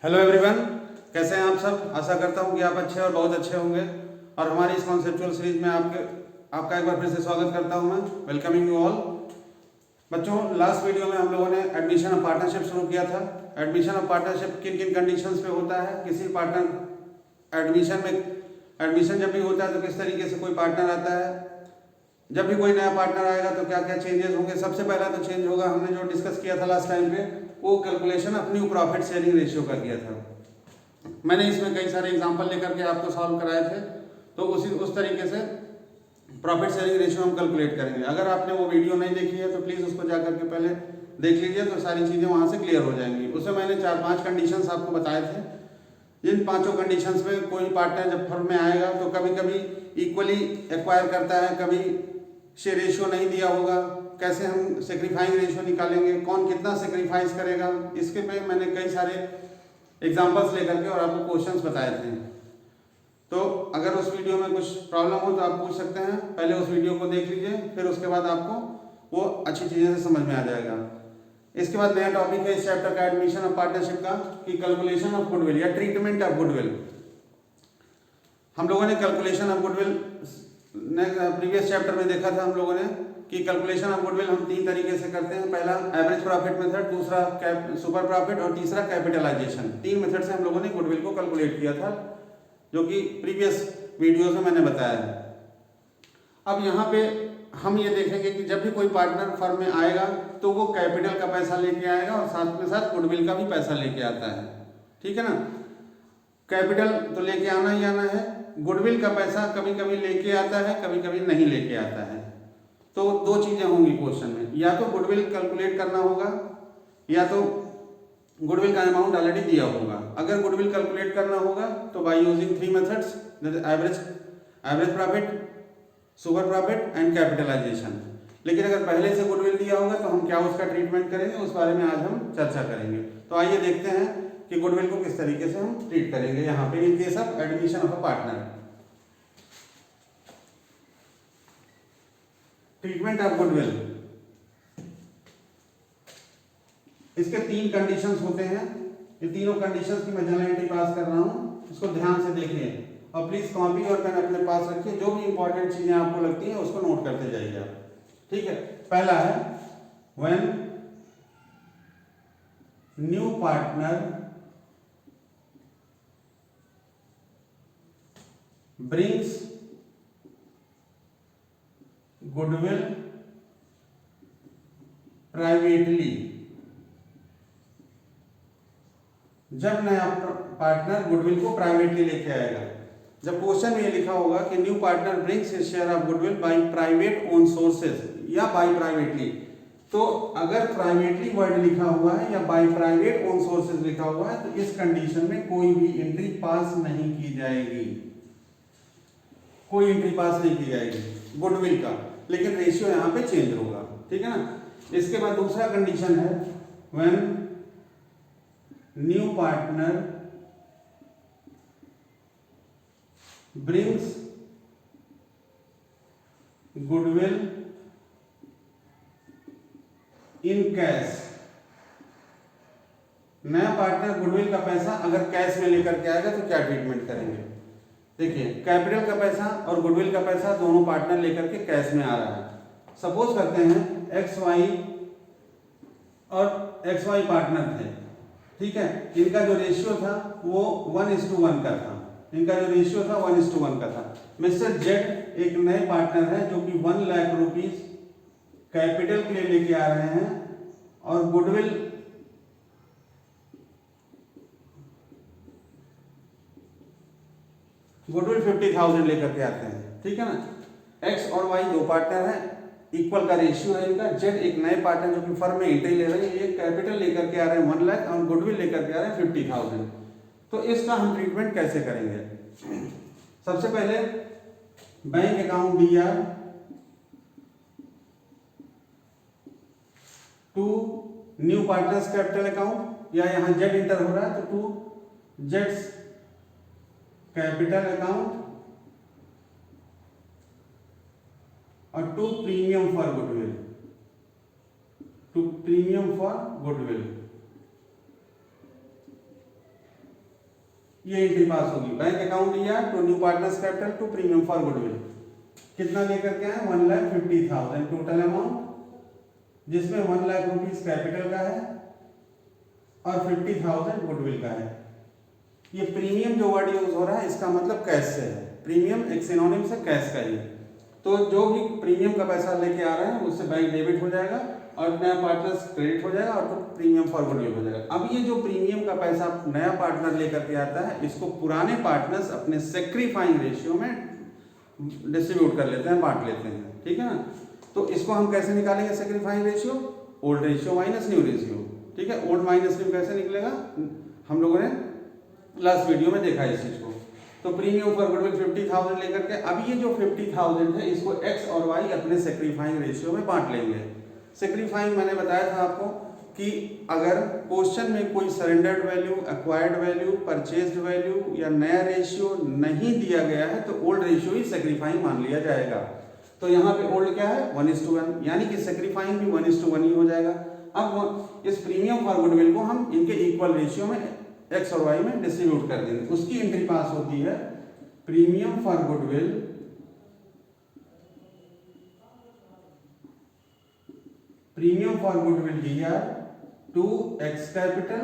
Hello everyone, कैसे हैं आप सब। आशा करता हूं कि आप अच्छे और बहुत अच्छे होंगे। और हमारी इस कॉन्सेप्चुअल सीरीज में आपका एक बार फिर से स्वागत करता हूं मैं, वेलकमिंग यू ऑल। बच्चों, लास्ट वीडियो में हम लोगों ने एडमिशन ऑफ पार्टनरशिप शुरू किया था। एडमिशन ऑफ पार्टनरशिप किन किन कंडीशंस पे होता है, किसी पार्टनर एडमिशन जब भी होता है तो किस तरीके से कोई पार्टनर आता है, जब भी कोई नया पार्टनर आएगा तो क्या क्या चेंजेस होंगे। सबसे पहला तो चेंज होगा, हमने जो डिस्कस किया था लास्ट टाइम पे, वो calculation of new profit sharing ratio का किया था। मैंने इसमें कई सारे एग्जांपल लेकर के आपको सॉल्व कराए थे। तो उस तरीके से प्रॉफिट शेयरिंग रेशियो हम कैलकुलेट करेंगे। अगर आपने वो वीडियो नहीं देखी है तो प्लीज़ उसको जाकर के पहले देख लीजिए, तो सारी चीज़ें वहाँ से क्लियर हो जाएंगी। उसमें मैंने 4-5 कंडीशंस आपको बताए थे। जिन पांचों कंडीशंस में कोई पार्टनर जब फर्म में आएगा तो कभी कभी इक्वली एक्वायर करता है, कभी शेयर रेशियो नहीं दिया होगा, कैसे हम सेक्रीफाइंग रेशियो निकालेंगे, कौन कितना सेक्रीफाइस करेगा, इसके पे मैंने कई सारे एग्जांपल्स लेकर के और आपको क्वेश्चंस बताए थे। तो अगर उस वीडियो में कुछ प्रॉब्लम हो तो आप पूछ सकते हैं, पहले उस वीडियो को देख लीजिए, फिर उसके बाद आपको वो अच्छी चीज़ें से समझ में आ जाएगा। इसके बाद नया टॉपिक है इस चैप्टर का, एडमिशन ऑफ पार्टनरशिप का, कि कैलकुलेशन ऑफ गुडविल या ट्रीटमेंट ऑफ गुडविल। हम लोगों ने calculation of goodwill previous chapter में देखा था हम लोगों ने कि कैलकुलेशन ऑफ गुडविल हम 3 तरीके से करते हैं। पहला एवरेज प्रॉफिट मेथड, दूसरा सुपर प्रॉफिट और तीसरा कैपिटलाइजेशन। 3 मेथड से हम लोगों ने गुडविल को कैलकुलेट किया था, जो कि प्रीवियस वीडियोस में मैंने बताया है। अब यहाँ पे हम ये देखेंगे कि जब भी कोई पार्टनर फर्म में आएगा तो वो कैपिटल का पैसा लेके आएगा और साथ में साथ गुडविल का भी पैसा लेके आता है, ठीक है ना। कैपिटल तो लेके आना ही आना है, गुडविल का पैसा कभी कभी लेके आता है, कभी कभी नहीं लेके आता है। तो 2 चीजें होंगी क्वेश्चन में, या तो गुडविल कैलकुलेट करना होगा या तो गुडविल का अमाउंट ऑलरेडी दिया होगा। अगर गुडविल कैलकुलेट करना होगा तो by using 3 methods, average profit, super profit and capitalisation. लेकिन अगर पहले से गुडविल दिया होगा तो हम क्या उसका ट्रीटमेंट करेंगे, उस बारे में आज हम चर्चा करेंगे। तो आइए देखते हैं कि गुडविल को किस तरीके से हम ट्रीट करेंगे यहाँ पे in case of admission of a partner. Treatment of goodwill, इसके 3 कंडीशंस होते हैं। ये तीनों कंडीशंस की मैं जनरल एंट्री पास कर रहा हूँ, इसको ध्यान से देखिए और प्लीज कॉपी और पेन अपने पास रखिए। जो भी इंपॉर्टेंट चीजें आपको लगती हैं उसको नोट करते जाइए आप, ठीक है। पहला है when new partner brings goodwill privately. जब नया पार्टनर गुडविल को प्राइवेटली लेके आएगा, जब क्वेश्चन में ये लिखा होगा कि new partner brings his share of goodwill by private own sources या बाय प्राइवेटली, तो अगर प्राइवेटली वर्ड लिखा हुआ है या बाय प्राइवेट ओन सोर्सेज लिखा हुआ है तो इस कंडीशन में कोई भी एंट्री पास नहीं की जाएगी, कोई एंट्री पास नहीं की जाएगी गुडविल का, लेकिन रेशियो यहाँ पे चेंज होगा, ठीक है ना। इसके बाद दूसरा कंडीशन है when new partner brings goodwill in cash. नया पार्टनर गुडविल का पैसा अगर कैश में लेकर के आएगा तो क्या ट्रीटमेंट करेंगे। देखिए, कैपिटल का पैसा और गुडविल का पैसा दोनों पार्टनर लेकर के कैश में आ रहा है। सपोज करते हैं एक्स वाई और एक्स वाई पार्टनर थे, ठीक है। इनका जो रेशियो था वो 1:1 का था, इनका जो रेशियो था 1:1 का था। मिस्टर जेड एक नए पार्टनर है जो कि 1 लाख रुपीज कैपिटल के लिए लेके आ रहे हैं और गुडविल गुडविल 50,000 लेकर के आते हैं, ठीक है ना। एक्स और वाई 2 पार्टनर हैं, इक्वल का रेशियो है इनका। जेड एक नए पार्टनर जो कि फर्म में एंट्री ले रहे हैं, ये कैपिटल लेकर के आ रहे हैं 1 लाख और गुडविल लेकर के आ रहे हैं 50,000। तो इसका हम ट्रीटमेंट कैसे करेंगे। सबसे पहले bank account BR to new partners capital account, या यहाँ जेड इंटर हो रहा है तो टू जेड्स कैपिटल अकाउंट और to premium for goodwill, to premium for goodwill. ये एंट्री पास होगी। बैंक अकाउंट लिया to new partners capital to premium for goodwill, कितना लेकर के आए 1,50,000 टोटल अमाउंट, जिसमें 1 लाख रुपीज कैपिटल का है और 50,000 गुडविल का है। ये प्रीमियम जो वर्ड यूज हो रहा है इसका मतलब कैश से है, प्रीमियम एक सिनोनिम से कैश का ही। तो जो भी प्रीमियम का पैसा लेके आ रहे हैं उससे बैंक डेबिट हो जाएगा और नया पार्टनर्स क्रेडिट हो जाएगा और तो प्रीमियम फॉर गुडविल हो जाएगा। अब ये जो प्रीमियम का पैसा नया पार्टनर लेकर के आता है इसको पुराने पार्टनर्स अपने सेक्रीफाइंग रेशियो में डिस्ट्रीब्यूट कर लेते हैं, बांट लेते हैं, ठीक है ना। तो इसको हम कैसे निकालेंगे sacrificing ratio, old ratio minus new ratio, ठीक है। ओल्ड माइनस न्यू कैसे निकलेगा, हम लोगों ने लास्ट वीडियो में देखा है इस चीज को। तो प्रीमियम फॉर गुडविल 50,000 लेकर के अब ये जो 50,000 है इसको एक्स और वाई अपने सेक्रीफाइंग रेशियो में बांट लेंगे। सेक्रीफाइंग मैंने बताया था आपको कि अगर क्वेश्चन में कोई surrendered value, acquired value, purchased value या नया रेशियो नहीं दिया गया है तो ओल्ड रेशियो ही सेक्रीफाइंग मान लिया जाएगा। तो यहाँ पे ओल्ड क्या है 1:1, यानी कि सेक्रीफाइंग भी 1:1 ही हो जाएगा। अब इस प्रीमियम फॉर गुडविल को हम इनके इक्वल रेशियो में एक्स और वाई में डिस्ट्रीब्यूट कर देंगे। उसकी एंट्री पास होती है premium for goodwill DR to X capital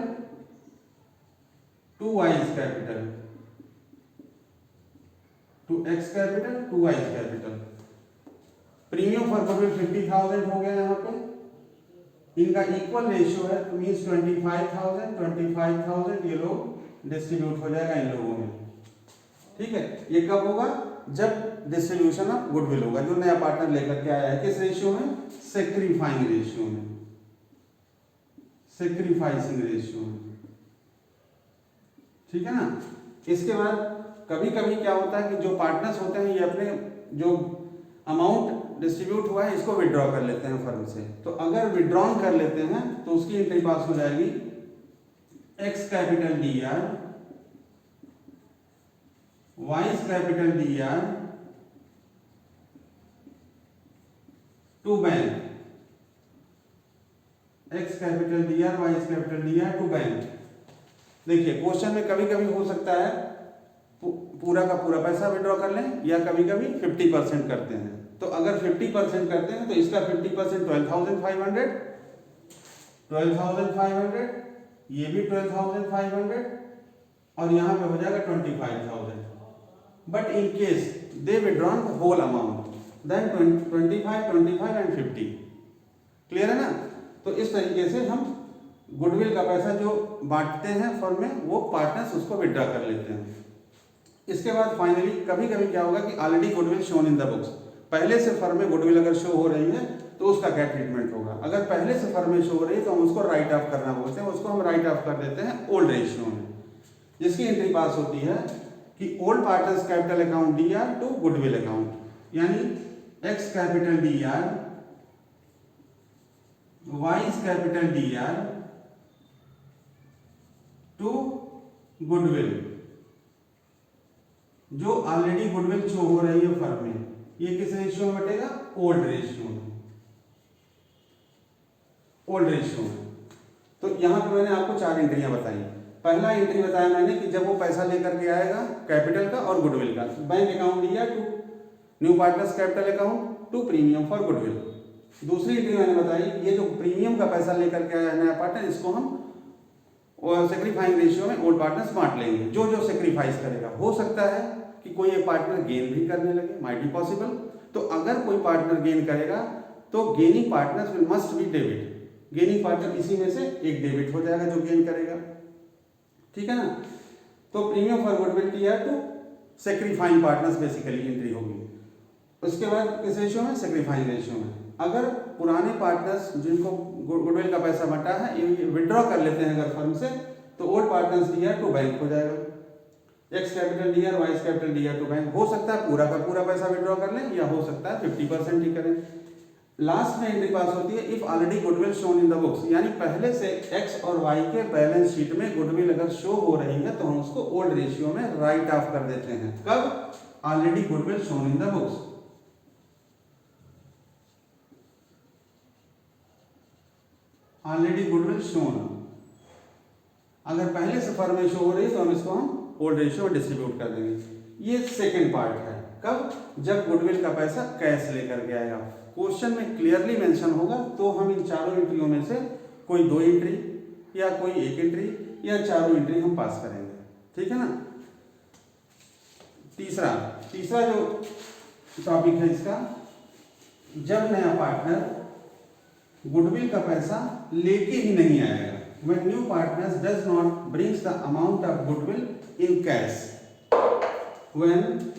to Y's capital, to X capital to Y's capital. Premium for goodwill 50,000 हो गया यहाँ पे, इनका इक्वल रेशियो है तो मींस 25,000 ये लोग डिस्ट्रीब्यूट हो जाएगा इन लोगों में, ठीक है। ये कब होगा, जब डिस्ट्रीब्यूशन ऑफ गुडविल होगा, जो नया पार्टनर लेकर के आया है, किस रेशियो में, सेक्रीफाइंग रेशियो में, सेक्रीफाइसिंग रेशियो में, ठीक है ना। इसके बाद कभी कभी क्या होता है कि जो पार्टनर्स होते हैं ये अपने जो अमाउंट डिस्ट्रीब्यूट हुआ है इसको विड्रॉ कर लेते हैं फर्म से। तो अगर विड्रॉन कर लेते हैं तो उसकी एंट्री पास हो जाएगी X capital DR Y's capital DR to bank, X capital DR Y's capital DR to bank. देखिए क्वेश्चन में कभी कभी हो सकता है पूरा का पूरा पैसा विड्रॉ कर लें या कभी कभी 50% करते हैं। तो अगर 50% करते हैं तो इसका 50% 12,500, ये भी 12,500 और यहाँ पे हो जाएगा 25,000। But in case they withdrawn the whole amount then 25, 25 and 50। Clear है ना। तो इस तरीके से हम गुडविल का पैसा जो बांटते हैं फर्म में वो पार्टनर्स उसको विड्रॉ कर लेते हैं। इसके बाद फाइनली कभी कभी क्या होगा कि already goodwill shown in the books, पहले से फर्म में गुडविल अगर शो हो रही है तो उसका क्या ट्रीटमेंट होगा। अगर पहले से फर्म में शो हो रही है तो हम उसको राइट ऑफ करना बोलते हैं, उसको हम राइट ऑफ कर देते हैं ओल्ड रेशियो में, जिसकी एंट्री पास होती है कि old partners capital account DR to goodwill account, यानी X capital DR Y's capital DR to goodwill, जो ऑलरेडी गुडविल शो हो रही है फर्म में, ये किस रेशियो में बटेगा, ओल्ड रेशियो में, ओल्ड रेशियो में। तो यहां पे मैंने आपको 4 एंट्रियां बताई। पहला एंट्री बताया मैंने कि जब वो पैसा लेकर के आएगा कैपिटल का और गुडविल का, बैंक अकाउंट दिया to new partners capital account to premium for goodwill. दूसरी एंट्री मैंने बताई, ये जो प्रीमियम का पैसा लेकर के आया नया पार्टनर, इसको हम सेक्रीफाइंग रेशियो में ओल्ड पार्टनर्स बांट लेंगे। जो जो सेक्रीफाइस करेगा, हो सकता है कि कोई एक पार्टनर गेन भी करने लगे, माइट बी पॉसिबल। तो अगर कोई पार्टनर गेन करेगा तो gaining partners will must be debit, gaining partner इसी में से एक डेबिट हो जाएगा जो गेन करेगा, ठीक है ना। तो premium for goodwill DR to sacrificing partners basically entry होगी। उसके बाद किस रेशियो में, सेक्रीफाइंग रेशियो में। अगर पुराने पार्टनर्स जिनको गुडविल का पैसा बटा है ये विड्रॉ कर लेते हैं अगर फर्म से, तो old partners DR to bank हो जाएगा, X capital DR Y's capital DR to bank. हो सकता है पूरा का पूरा पैसा विड्रॉ कर लें या हो सकता है 50% ही करें। लास्ट में एंट्री पास होती है if already goodwill shown in the books, यानी पहले से एक्स और वाई के बैलेंस शीट में गुडविल अगर शो हो रही है तो हम उसको ओल्ड रेशियो में राइट ऑफ कर देते हैं। कब, already goodwill shown in the books. Already goodwill shown, अगर पहले से फर्म में शो हो रही है तो हम इसको ओल्ड रेशियो में डिस्ट्रीब्यूट कर देंगे। ये सेकेंड पार्ट है। कब? जब गुडविल का पैसा कैश लेकर के आएगा। क्वेश्चन में क्लियरली मेंशन होगा तो हम इन चारों एंट्रियों में से कोई 2 एंट्री या कोई 1 एंट्री या चारों एंट्री हम पास करेंगे। ठीक है ना। तीसरा जो टॉपिक है इसका, जब नया पार्टनर गुडविल का पैसा लेके ही नहीं आएगा। When new partners does not brings the amount of goodwill in cash. When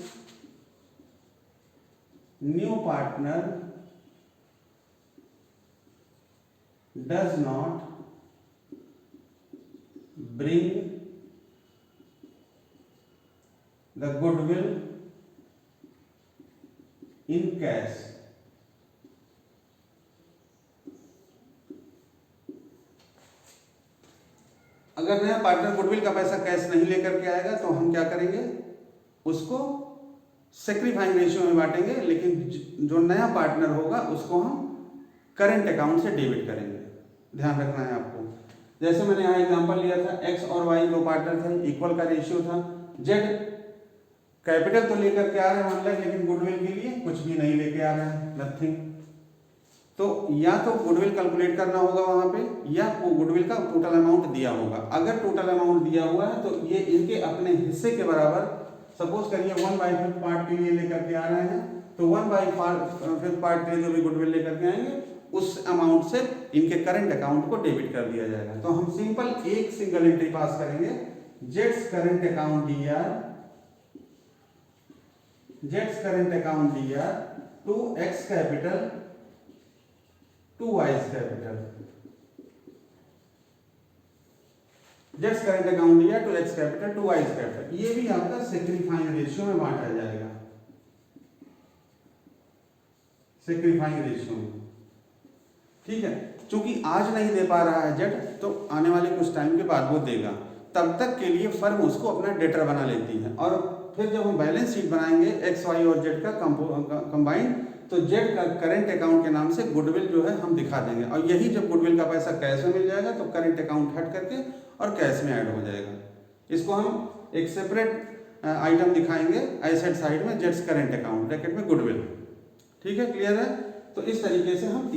new partner does not bring the goodwill in cash, अगर नया पार्टनर गुडविल का पैसा कैश नहीं लेकर के आएगा तो हम क्या करेंगे, उसको सेक्रीफाइंग रेशियो में बांटेंगे, लेकिन जो नया पार्टनर होगा उसको हम करंट अकाउंट से डेबिट करेंगे। ध्यान रखना है आपको। जैसे मैंने यहाँ एग्जांपल लिया था, एक्स और वाई 2 पार्टनर थे, इक्वल का रेशियो था। जेड कैपिटल तो लेकर के आ रहे हैं 1 लाख, लेकिन गुडविल के लिए कुछ भी नहीं लेके आ रहे हैं, नथिंग। तो या तो गुडविल कैलकुलेट करना होगा वहां पे, या वो गुडविल का टोटल अमाउंट दिया होगा। अगर टोटल अमाउंट दिया हुआ है तो ये इनके अपने हिस्से के बराबर, सपोज करिए 1/5 पार्ट के लिए लेकर के आ रहे हैं, तो 1/5 पार्ट के लिए जो भी गुडविल लेकर के आएंगे उस अमाउंट से इनके करंट अकाउंट को डेबिट कर दिया जाएगा। तो हम एक सिंगल एंट्री पास करेंगे, Jades current account DR to X capital to Y's capital, Jades current account DR to X capital to Y's capital. ये भी आपका सेक्रीफाइंग रेशियो में बांटा जाएगा, सेक्रीफाइंग रेशियो में। ठीक है। चूंकि आज नहीं दे पा रहा है जेड, तो आने वाले कुछ टाइम के बाद वो देगा। तब तक के लिए फर्म उसको अपना डेटर बना लेती है, और फिर जब हम बैलेंस शीट बनाएंगे एक्स वाई और जेड का कंबाइंड, तो जेड का करंट अकाउंट के नाम से गुडविल जो है हम दिखा देंगे। और यही जब गुडविल का पैसा कैश में मिल जाएगा तो करंट अकाउंट हट करके और कैश में ऐड हो जाएगा। इसको हम एक सेपरेट आइटम दिखाएंगे एसेट साइड में, जेड्स करंट अकाउंट ब्रैकेट में गुडविल। ठीक है, क्लियर है। तो इस तरीके से हम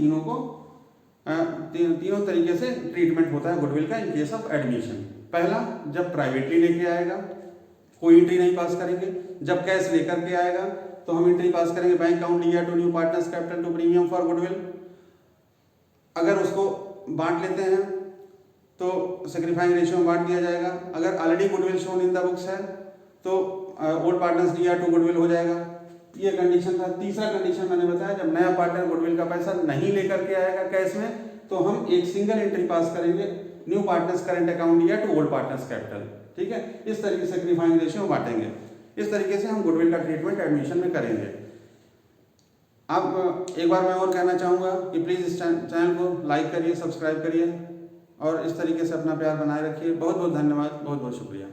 तीनों तरीके से ट्रीटमेंट होता है गुडविल का इन केस ऑफ एडमिशन। पहला, जब प्राइवेटली लेके आएगा कोई एंट्री नहीं पास करेंगे। जब कैश लेकर के आएगा तो हम एंट्री पास करेंगे, bank account DR to new partners capital to premium for goodwill. अगर उसको बांट लेते हैं तो सेक्रीफाइंग रेशियो में बांट दिया जाएगा। अगर already goodwill shown in the books है तो old partners DR to goodwill हो जाएगा। ये कंडीशन था। तीसरा कंडीशन मैंने बताया, जब नया पार्टनर गुडविल का पैसा नहीं लेकर के आएगा कैश में, तो हम एक सिंगल एंट्री पास करेंगे, new partners current account DR to old partners capital. ठीक है, इस तरीके से सेक्रीफाइंग रेशियो बांटेंगे। इस तरीके से हम गुडविल का ट्रीटमेंट एडमिशन में करेंगे। अब एक बार मैं और कहना चाहूँगा कि प्लीज़ इस चैनल को लाइक करिए, सब्सक्राइब करिए और इस तरीके से अपना प्यार बनाए रखिए। बहुत बहुत धन्यवाद, बहुत बहुत शुक्रिया।